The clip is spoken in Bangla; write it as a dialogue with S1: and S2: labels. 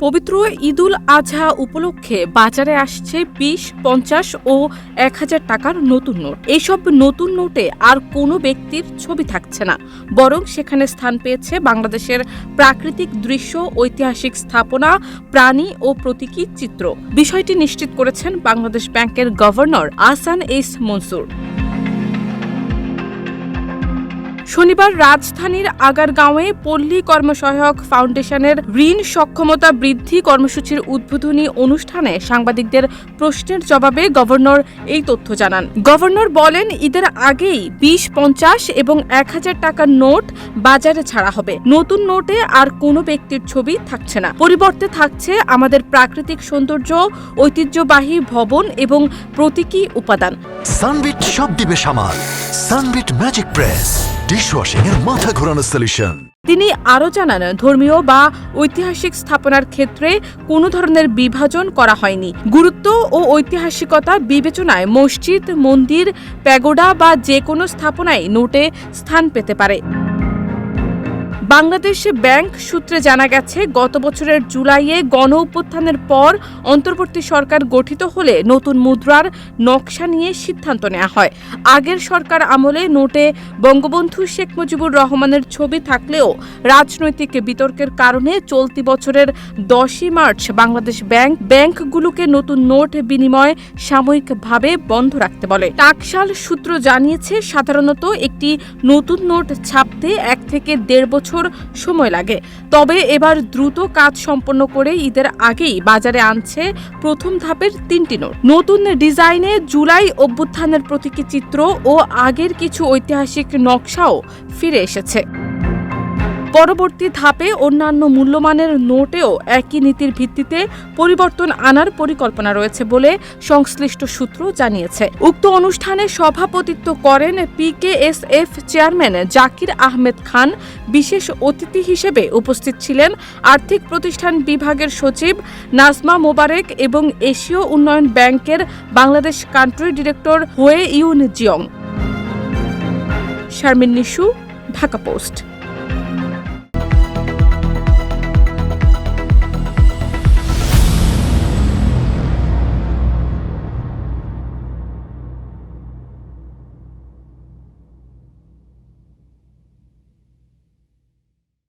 S1: পবিত্র ঈদুল আজহা উপলক্ষে বাজারে আসছে ২০, ৫০ ও ১,০০০ টাকার নতুন নোট। এইসব নতুন নোটে আর কোনো ব্যক্তির ছবি থাকছে না, বরং সেখানে স্থান পেয়েছে বাংলাদেশের প্রাকৃতিক দৃশ্য, ঐতিহাসিক স্থাপনা, প্রাণী ও প্রতীকী চিত্র। বিষয়টি নিশ্চিত করেছেন বাংলাদেশ ব্যাংকের গভর্নর আহসান এইচ মনসুর। শনিবার রাজধানীর আগারগাঁওয়ে পল্লী কর্মসহায়ক ফাউন্ডেশনের ঋণ সক্ষমতা বৃদ্ধি কর্মসূচির উদ্বোধনী অনুষ্ঠানে সাংবাদিকদের প্রশ্নের জবাবে গভর্নর এই তথ্য জানান। গভর্নর বলেন, ঈদের আগেই ২০, ৫০ এবং ১,০০০ টাকার নোট বাজারে ছাড়া হবে। নতুন নোটে আর কোনো ব্যক্তির ছবি থাকছে না, পরিবর্তে থাকছে আমাদের প্রাকৃতিক সৌন্দর্য, ঐতিহ্যবাহী ভবন এবং প্রতীকী উপাদান।
S2: সানবিট সব দিবে সামাল। সানবিট ম্যাজিক প্রেস ডিশওয়াশিং এর মাথা ঘোরানো সলিউশন।
S1: তিনি আরও জানান, ধর্মীয় বা ঐতিহাসিক স্থাপনার ক্ষেত্রে কোনো ধরনের বিভাজন করা হয়নি। গুরুত্ব ও ঐতিহাসিকতা বিবেচনায় মসজিদ, মন্দির, প্যাগোডা বা যে কোনো স্থাপনায় নোটে স্থান পেতে পারে। বাংলাদেশ ব্যাংক সূত্রে জানা গেছে, গত বছরের জুলাইয়ে গণঅভ্যুত্থানের পর অন্তর্বর্তী সরকার গঠিত হলে নতুন মুদ্রার নকশা নিয়ে সিদ্ধান্ত নেওয়া হয়। আগের সরকার আমলে নোটে বঙ্গবন্ধু শেখ মুজিবুর রহমানের ছবি থাকলেও রাজনৈতিক বিতর্কের কারণে চলতি বছরের ১০ই মার্চ বাংলাদেশ ব্যাংকগুলোকে নতুন নোট বিনিময় সাময়িকভাবে বন্ধ রাখতে বলে। টাকশাল সূত্র জানিয়েছে, সাধারণত একটি নতুন নোট ছাপতে ১ থেকে ১.৫ বছর সময় লাগে। তবে এবার দ্রুত কাজ সম্পন্ন করে ঈদের আগেই বাজারে আনছে প্রথম ধাপের ৩টি নোট। নতুন ডিজাইনে জুলাই অভ্যুত্থানের প্রতীকী চিত্র ও আগের কিছু ঐতিহাসিক নকশাও ফিরে এসেছে। পরবর্তী ধাপে অন্যান্য মূল্যমানের নোটেও একই নীতির ভিত্তিতে পরিবর্তন আনার পরিকল্পনা রয়েছে বলে সংশ্লিষ্ট সূত্র জানিয়েছে। উক্ত অনুষ্ঠানে সভাপতিত্ব করেন PKSF চেয়ারম্যান জাকির আহমেদ খান। বিশেষ অতিথি হিসেবে উপস্থিত ছিলেন আর্থিক প্রতিষ্ঠান বিভাগের সচিব নাজমা মোবারক এবং এশীয় উন্নয়ন ব্যাংকের বাংলাদেশ কান্ট্রি ডিরেক্টর হোয়ে ইউন জিয়ং। শারমিন নিশু, ঢাকা পোস্ট।